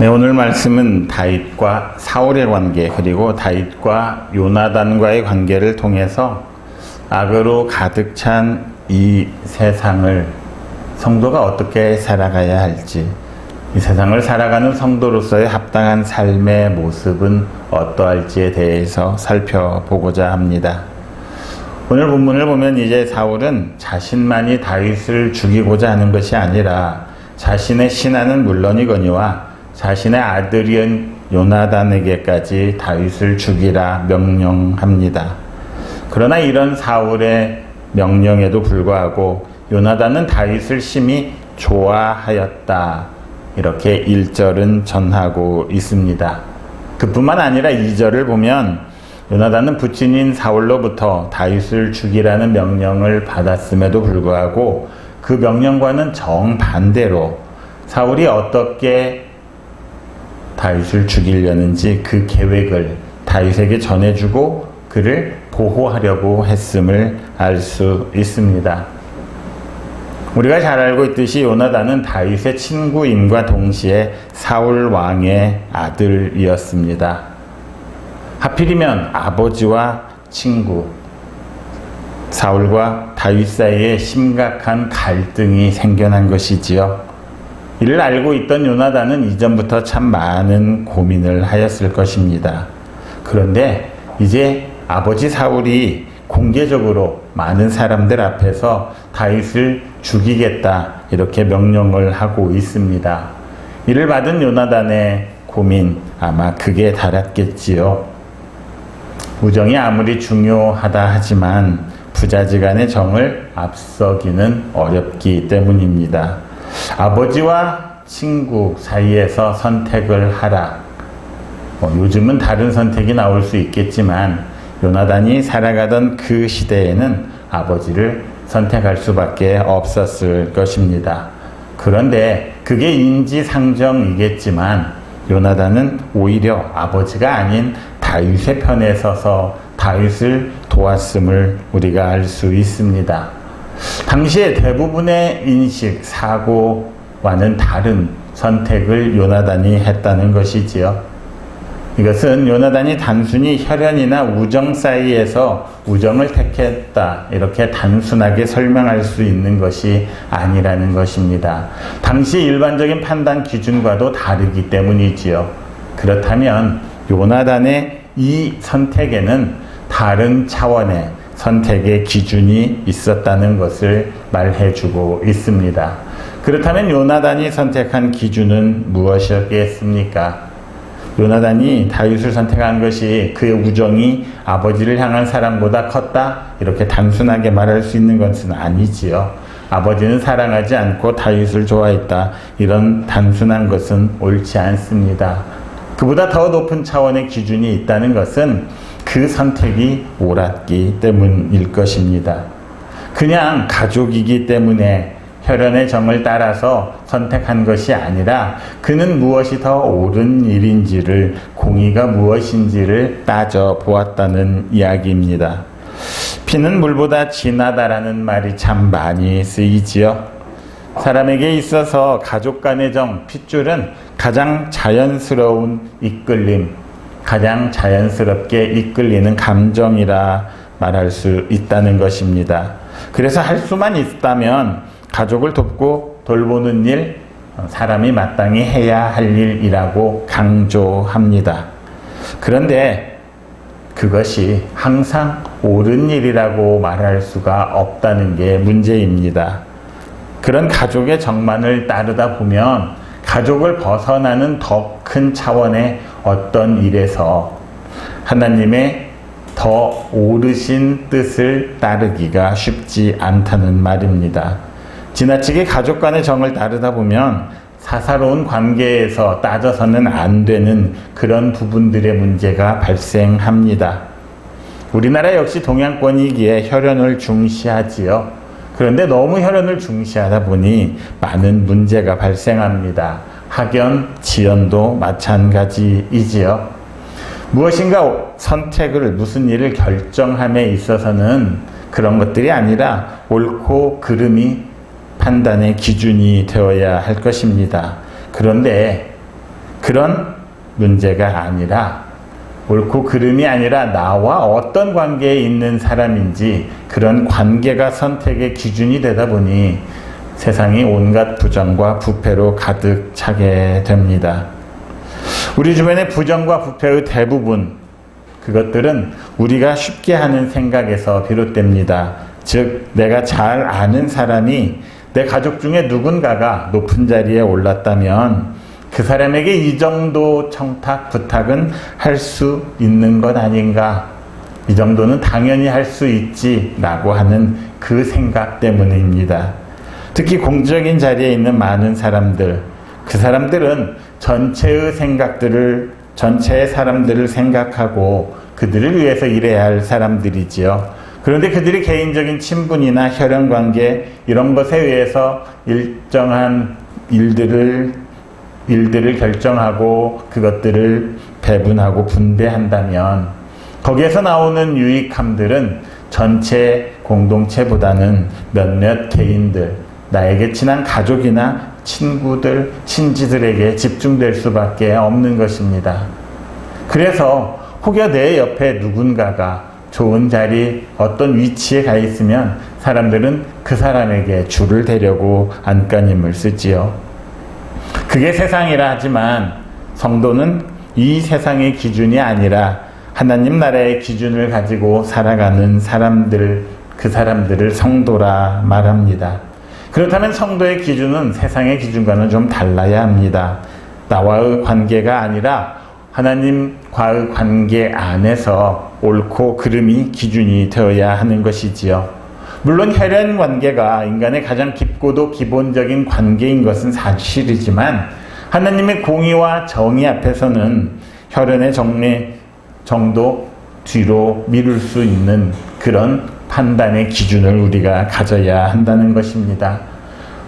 네, 오늘 말씀은 다윗과 사울의 관계, 그리고 다윗과 요나단과의 관계를 통해서 악으로 가득 찬 이 세상을 성도가 어떻게 살아가야 할지, 이 세상을 살아가는 성도로서의 합당한 삶의 모습은 어떠할지에 대해서 살펴보고자 합니다. 오늘 본문을 보면 이제 사울은 자신만이 다윗을 죽이고자 하는 것이 아니라 자신의 신하는 물론이거니와 자신의 아들인 요나단에게까지 다윗을 죽이라 명령합니다. 그러나 이런 사울의 명령에도 불구하고 요나단은 다윗을 심히 좋아하였다. 이렇게 1절은 전하고 있습니다. 그뿐만 아니라 2절을 보면 요나단은 부친인 사울로부터 다윗을 죽이라는 명령을 받았음에도 불구하고 그 명령과는 정반대로 사울이 어떻게 다윗을 죽이려는지 그 계획을 다윗에게 전해주고 그를 보호하려고 했음을 알 수 있습니다. 우리가 잘 알고 있듯이 요나단은 다윗의 친구임과 동시에 사울 왕의 아들이었습니다. 하필이면 아버지와 친구, 사울과 다윗 사이에 심각한 갈등이 생겨난 것이지요. 이를 알고 있던 요나단은 이전부터 참 많은 고민을 하였을 것입니다. 그런데 이제 아버지 사울이 공개적으로 많은 사람들 앞에서 다윗을 죽이겠다 이렇게 명령을 하고 있습니다. 이를 받은 요나단의 고민, 아마 극에 달았겠지요. 우정이 아무리 중요하다 하지만 부자지간의 정을 앞서기는 어렵기 때문입니다. 아버지와 친구 사이에서 선택을 하라. 요즘은 다른 선택이 나올 수 있겠지만 요나단이 살아가던 그 시대에는 아버지를 선택할 수밖에 없었을 것입니다. 그런데 그게 인지상정이겠지만 요나단은 오히려 아버지가 아닌 다윗의 편에 서서 다윗을 도왔음을 우리가 알 수 있습니다. 당시에 대부분의 인식, 사고와는 다른 선택을 요나단이 했다는 것이지요. 이것은 요나단이 단순히 혈연이나 우정 사이에서 우정을 택했다 이렇게 단순하게 설명할 수 있는 것이 아니라는 것입니다. 당시 일반적인 판단 기준과도 다르기 때문이지요. 그렇다면 요나단의 이 선택에는 다른 차원의 선택의 기준이 있었다는 것을 말해주고 있습니다. 그렇다면 요나단이 선택한 기준은 무엇이었겠습니까? 요나단이 다윗을 선택한 것이 그의 우정이 아버지를 향한 사랑보다 컸다? 이렇게 단순하게 말할 수 있는 것은 아니지요. 아버지는 사랑하지 않고 다윗을 좋아했다. 이런 단순한 것은 옳지 않습니다. 그보다 더 높은 차원의 기준이 있다는 것은 그 선택이 옳았기 때문일 것입니다. 그냥 가족이기 때문에 혈연의 정을 따라서 선택한 것이 아니라 그는 무엇이 더 옳은 일인지를, 공의가 무엇인지를 따져 보았다는 이야기입니다. 피는 물보다 진하다라는 말이 참 많이 쓰이지요. 사람에게 있어서 가족 간의 정, 핏줄은 가장 자연스러운 이끌림, 가장 자연스럽게 이끌리는 감정이라 말할 수 있다는 것입니다. 그래서 할 수만 있다면 가족을 돕고 돌보는 일, 사람이 마땅히 해야 할 일이라고 강조합니다. 그런데 그것이 항상 옳은 일이라고 말할 수가 없다는 게 문제입니다. 그런 가족의 정만을 따르다 보면 가족을 벗어나는 더 큰 차원의 어떤 일에서 하나님의 더 오르신 뜻을 따르기가 쉽지 않다는 말입니다. 지나치게 가족 간의 정을 따르다 보면 사사로운 관계에서 따져서는 안 되는 그런 부분들의 문제가 발생합니다. 우리나라 역시 동양권이기에 혈연을 중시하지요. 그런데 너무 혈연을 중시하다 보니 많은 문제가 발생합니다. 학연, 지연도 마찬가지이지요. 무엇인가 선택을, 무슨 일을 결정함에 있어서는 그런 것들이 아니라 옳고 그름이 판단의 기준이 되어야 할 것입니다. 그런데 그런 문제가 아니라, 옳고 그름이 아니라 나와 어떤 관계에 있는 사람인지 그런 관계가 선택의 기준이 되다 보니 세상이 온갖 부정과 부패로 가득 차게 됩니다. 우리 주변의 부정과 부패의 대부분, 그것들은 우리가 쉽게 하는 생각에서 비롯됩니다. 즉, 내가 잘 아는 사람이 내 가족 중에 누군가가 높은 자리에 올랐다면 그 사람에게 이 정도 청탁, 부탁은 할 수 있는 것 아닌가? 이 정도는 당연히 할 수 있지 라고 하는 그 생각 때문입니다. 특히 공적인 자리에 있는 많은 사람들, 그 사람들은 전체의 사람들을 생각하고 그들을 위해서 일해야 할 사람들이지요. 그런데 그들이 개인적인 친분이나 혈연관계 이런 것에 의해서 일정한 일들을 결정하고 그것들을 배분하고 분배한다면 거기에서 나오는 유익함들은 전체 공동체보다는 몇몇 개인들, 나에게 친한 가족이나 친구들, 친지들에게 집중될 수밖에 없는 것입니다. 그래서 혹여 내 옆에 누군가가 좋은 자리, 어떤 위치에 가 있으면 사람들은 그 사람에게 줄을 대려고 안간힘을 쓰지요. 그게 세상이라 하지만 성도는 이 세상의 기준이 아니라 하나님 나라의 기준을 가지고 살아가는 사람들, 그 사람들을 성도라 말합니다. 그렇다면 성도의 기준은 세상의 기준과는 좀 달라야 합니다. 나와의 관계가 아니라 하나님과의 관계 안에서 옳고 그름이 기준이 되어야 하는 것이지요. 물론 혈연 관계가 인간의 가장 깊고도 기본적인 관계인 것은 사실이지만 하나님의 공의와 정의 앞에서는 혈연의 정도 뒤로 미룰 수 있는 그런 판단의 기준을 우리가 가져야 한다는 것입니다.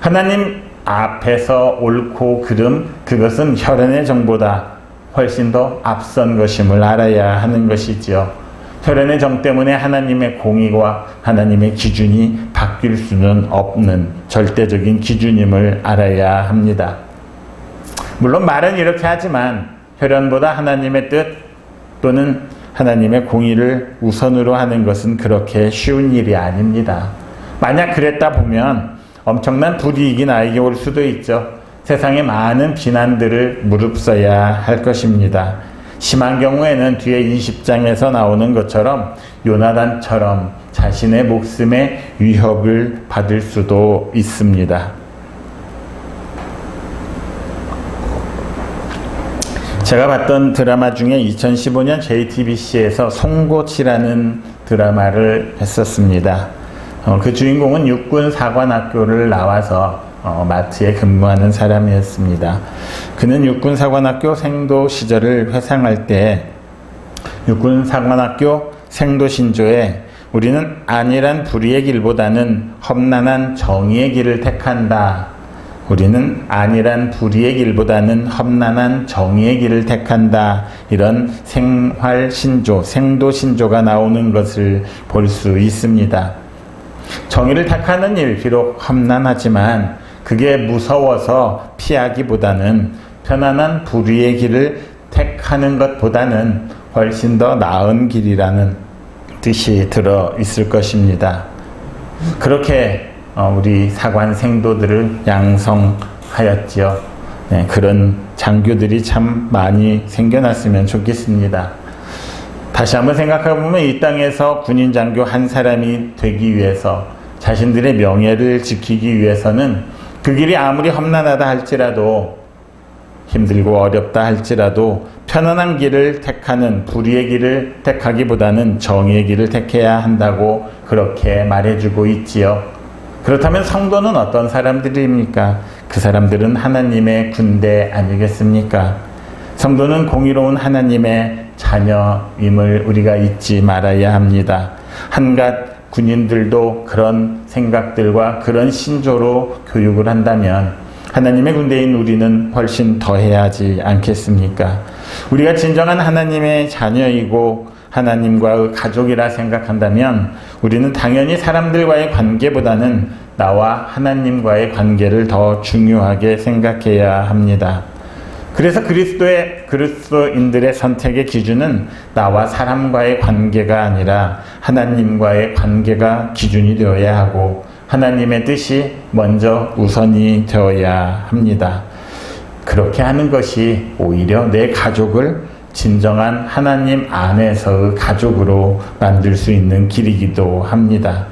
하나님 앞에서 옳고 그름, 그것은 혈연의 정보다 훨씬 더 앞선 것임을 알아야 하는 것이지요. 혈연의 정 때문에 하나님의 공의와 하나님의 기준이 바뀔 수는 없는 절대적인 기준임을 알아야 합니다. 물론 말은 이렇게 하지만 혈연보다 하나님의 뜻 또는 하나님의 공의를 우선으로 하는 것은 그렇게 쉬운 일이 아닙니다. 만약 그랬다 보면 엄청난 불이익이 나에게 올 수도 있죠. 세상에 많은 비난들을 무릅써야 할 것입니다. 심한 경우에는 뒤에 20장에서 나오는 것처럼 요나단처럼 자신의 목숨에 위협을 받을 수도 있습니다. 제가 봤던 드라마 중에 2015년 JTBC에서 송곳이라는 드라마를 했었습니다. 그 주인공은 육군사관학교를 나와서 마트에 근무하는 사람이었습니다. 그는 육군사관학교 생도 시절을 회상할 때 육군사관학교 생도신조에 우리는 안일한 불의의 길보다는 험난한 정의의 길을 택한다. 우리는 안일한 불의의 길보다는 험난한 정의의 길을 택한다. 이런 생활신조, 생도신조가 나오는 것을 볼 수 있습니다. 정의를 택하는 일 비록 험난하지만 그게 무서워서 피하기보다는 편안한 불의의 길을 택하는 것보다는 훨씬 더 나은 길이라는 뜻이 들어 있을 것입니다. 그렇게 우리 사관 생도들을 양성하였지요. 네, 그런 장교들이 참 많이 생겨났으면 좋겠습니다. 다시 한번 생각해보면 이 땅에서 군인 장교 한 사람이 되기 위해서 자신들의 명예를 지키기 위해서는 그 길이 아무리 험난하다 할지라도 힘들고 어렵다 할지라도 편안한 길을 택하는 불의의 길을 택하기보다는 정의의 길을 택해야 한다고 그렇게 말해주고 있지요. 그렇다면 성도는 어떤 사람들입니까? 그 사람들은 하나님의 군대 아니겠습니까? 성도는 공의로운 하나님의 자녀임을 우리가 잊지 말아야 합니다. 한갓 군인들도 그런 생각들과 그런 신조로 교육을 한다면 하나님의 군대인 우리는 훨씬 더 해야 하지 않겠습니까? 우리가 진정한 하나님의 자녀이고 하나님과의 가족이라 생각한다면 우리는 당연히 사람들과의 관계보다는 나와 하나님과의 관계를 더 중요하게 생각해야 합니다. 그래서 그리스도인들의 선택의 기준은 나와 사람과의 관계가 아니라 하나님과의 관계가 기준이 되어야 하고 하나님의 뜻이 먼저 우선이 되어야 합니다. 그렇게 하는 것이 오히려 내 가족을 진정한 하나님 안에서의 가족으로 만들 수 있는 길이기도 합니다.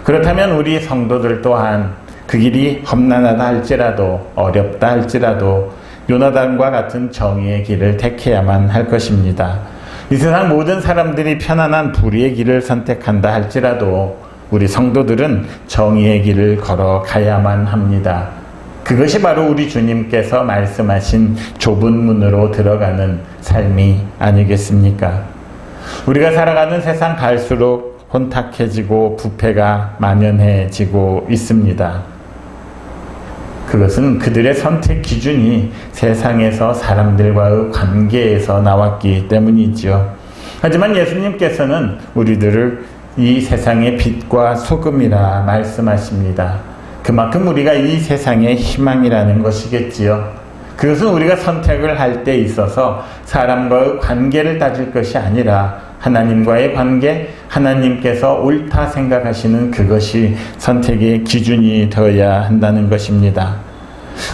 그렇다면 우리 성도들 또한 그 길이 험난하다 할지라도 어렵다 할지라도 요나단과 같은 정의의 길을 택해야만 할 것입니다. 이 세상 모든 사람들이 편안한 불의의 길을 선택한다 할지라도 우리 성도들은 정의의 길을 걸어가야만 합니다. 그것이 바로 우리 주님께서 말씀하신 좁은 문으로 들어가는 삶이 아니겠습니까? 우리가 살아가는 세상 갈수록 혼탁해지고 부패가 만연해지고 있습니다. 그것은 그들의 선택 기준이 세상에서 사람들과의 관계에서 나왔기 때문이지요. 하지만 예수님께서는 우리들을 이 세상의 빛과 소금이라 말씀하십니다. 그만큼 우리가 이 세상의 희망이라는 것이겠지요. 그것은 우리가 선택을 할 때 있어서 사람과의 관계를 따질 것이 아니라 하나님과의 관계, 하나님께서 옳다 생각하시는 그것이 선택의 기준이 되어야 한다는 것입니다.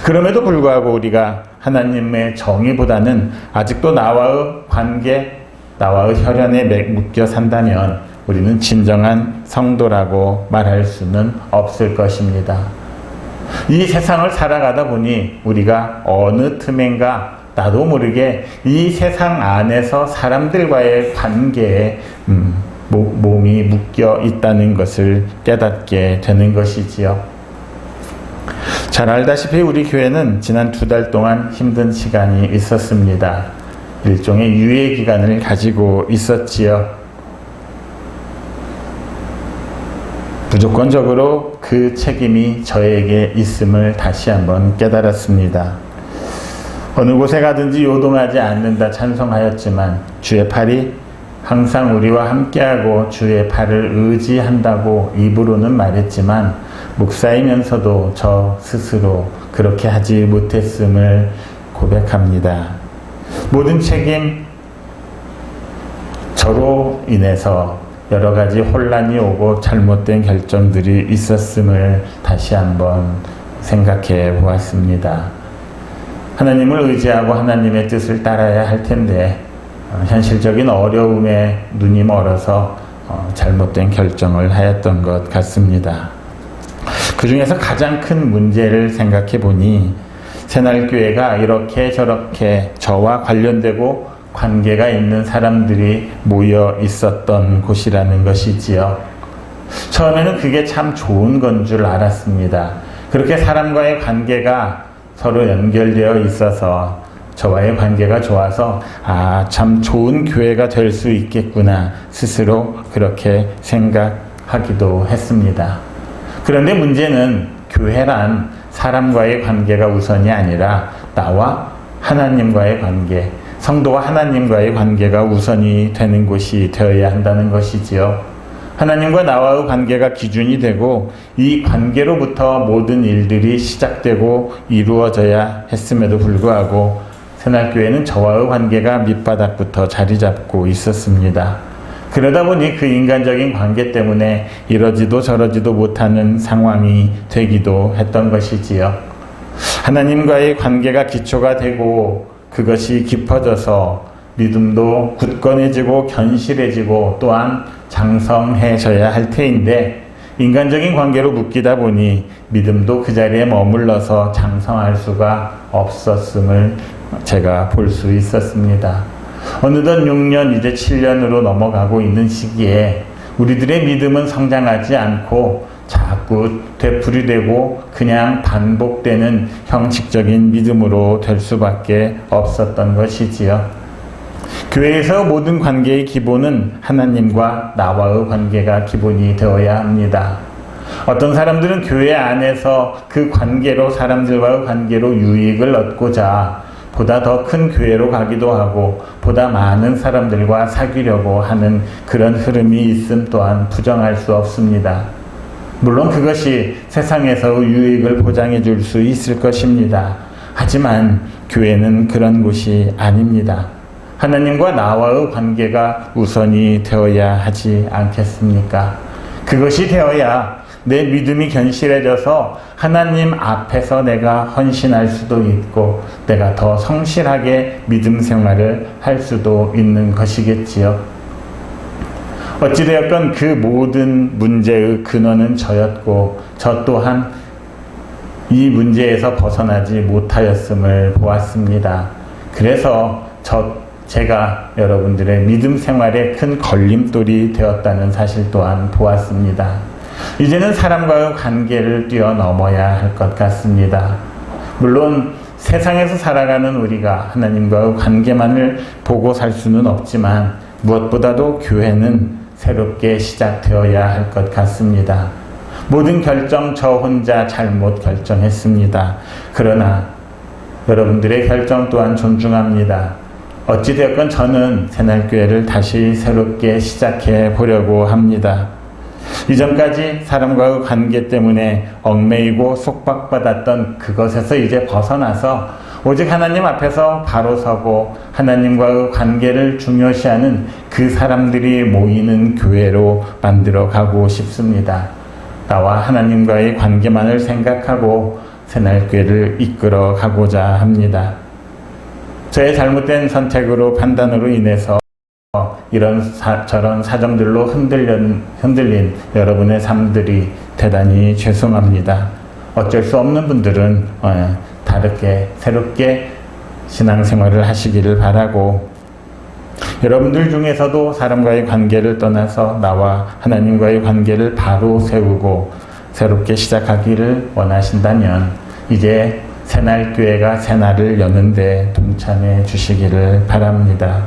그럼에도 불구하고 우리가 하나님의 정의보다는 아직도 나와의 관계, 나와의 혈연에 묶여 산다면 우리는 진정한 성도라고 말할 수는 없을 것입니다. 이 세상을 살아가다 보니 우리가 어느 틈엔가 나도 모르게 이 세상 안에서 사람들과의 관계에 몸이 묶여 있다는 것을 깨닫게 되는 것이지요. 잘 알다시피 우리 교회는 지난 2달 동안 힘든 시간이 있었습니다. 일종의 유예 기간을 가지고 있었지요. 무조건적으로 그 책임이 저에게 있음을 다시 한번 깨달았습니다. 어느 곳에 가든지 요동하지 않는다 찬송하였지만 주의 팔이 항상 우리와 함께하고 주의 팔을 의지한다고 입으로는 말했지만 목사이면서도 저 스스로 그렇게 하지 못했음을 고백합니다. 모든 책임 저로 인해서 여러 가지 혼란이 오고 잘못된 결정들이 있었음을 다시 한번 생각해 보았습니다. 하나님을 의지하고 하나님의 뜻을 따라야 할 텐데 현실적인 어려움에 눈이 멀어서 잘못된 결정을 하였던 것 같습니다. 그 중에서 가장 큰 문제를 생각해 보니 새날교회가 이렇게 저렇게 저와 관련되고 관계가 있는 사람들이 모여 있었던 곳이라는 것이지요. 처음에는 그게 참 좋은 건 줄 알았습니다. 그렇게 사람과의 관계가 서로 연결되어 있어서 저와의 관계가 좋아서 참 좋은 교회가 될 수 있겠구나 스스로 그렇게 생각하기도 했습니다. 그런데 문제는 교회란 사람과의 관계가 우선이 아니라 나와 하나님과의 관계, 성도와 하나님과의 관계가 우선이 되는 곳이 되어야 한다는 것이지요. 하나님과 나와의 관계가 기준이 되고 이 관계로부터 모든 일들이 시작되고 이루어져야 했음에도 불구하고 새날교회는 저와의 관계가 밑바닥부터 자리 잡고 있었습니다. 그러다 보니 그 인간적인 관계 때문에 이러지도 저러지도 못하는 상황이 되기도 했던 것이지요. 하나님과의 관계가 기초가 되고 그것이 깊어져서 믿음도 굳건해지고 견실해지고 또한 장성해져야 할 테인데 인간적인 관계로 묶이다 보니 믿음도 그 자리에 머물러서 장성할 수가 없었음을 제가 볼 수 있었습니다. 어느덧 6년 이제 7년으로 넘어가고 있는 시기에 우리들의 믿음은 성장하지 않고 자꾸 되풀이되고 그냥 반복되는 형식적인 믿음으로 될 수밖에 없었던 것이지요. 교회에서 모든 관계의 기본은 하나님과 나와의 관계가 기본이 되어야 합니다. 어떤 사람들은 교회 안에서 그 관계로 사람들과의 관계로 유익을 얻고자 보다 더 큰 교회로 가기도 하고 보다 많은 사람들과 사귀려고 하는 그런 흐름이 있음 또한 부정할 수 없습니다. 물론 그것이 세상에서 유익을 보장해 줄 수 있을 것입니다. 하지만 교회는 그런 곳이 아닙니다. 하나님과 나와의 관계가 우선이 되어야 하지 않겠습니까? 그것이 되어야 내 믿음이 견실해져서 하나님 앞에서 내가 헌신할 수도 있고 내가 더 성실하게 믿음 생활을 할 수도 있는 것이겠지요. 어찌되었건 그 모든 문제의 근원은 저였고 저 또한 이 문제에서 벗어나지 못하였음을 보았습니다. 그래서 제가 여러분들의 믿음 생활에 큰 걸림돌이 되었다는 사실 또한 보았습니다. 이제는 사람과의 관계를 뛰어넘어야 할 것 같습니다. 물론 세상에서 살아가는 우리가 하나님과의 관계만을 보고 살 수는 없지만 무엇보다도 교회는 새롭게 시작되어야 할 것 같습니다. 모든 결정 저 혼자 잘못 결정했습니다. 그러나 여러분들의 결정 또한 존중합니다. 어찌되었건 저는 새날교회를 다시 새롭게 시작해 보려고 합니다. 이전까지 사람과의 관계 때문에 얽매이고 속박받았던 그것에서 이제 벗어나서 오직 하나님 앞에서 바로 서고 하나님과의 관계를 중요시하는 그 사람들이 모이는 교회로 만들어 가고 싶습니다. 나와 하나님과의 관계만을 생각하고 새날교회를 이끌어 가고자 합니다. 저의 잘못된 선택으로 판단으로 인해서 저런 사정들로 흔들린 여러분의 삶들이 대단히 죄송합니다. 어쩔 수 없는 분들은 다르게 새롭게 신앙생활을 하시기를 바라고, 여러분들 중에서도 사람과의 관계를 떠나서 나와 하나님과의 관계를 바로 세우고 새롭게 시작하기를 원하신다면 이제 새날교회가 새날을 여는데 동참해 주시기를 바랍니다.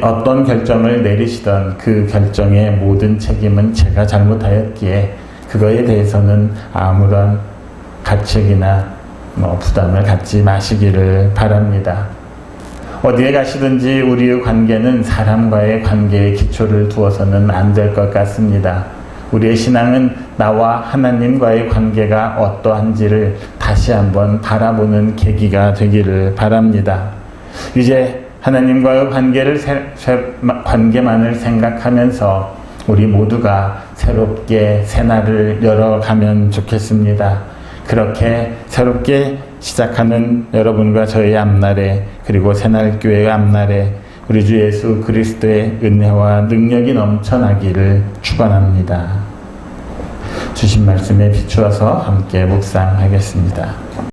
어떤 결정을 내리시던 그 결정의 모든 책임은 제가 잘못하였기에 그거에 대해서는 아무런 가책이나 부담을 갖지 마시기를 바랍니다. 어디에 가시든지 우리의 관계는 사람과의 관계에 기초를 두어서는 안 될 것 같습니다. 우리의 신앙은 나와 하나님과의 관계가 어떠한지를 다시 한번 바라보는 계기가 되기를 바랍니다. 이제 하나님과의 관계만을 생각하면서 우리 모두가 새롭게 새날을 열어가면 좋겠습니다. 그렇게 새롭게 시작하는 여러분과 저의 앞날에, 그리고 새날교회의 앞날에 우리 주 예수 그리스도의 은혜와 능력이 넘쳐나기를 축원합니다. 주신 말씀에 비추어서 함께 묵상하겠습니다.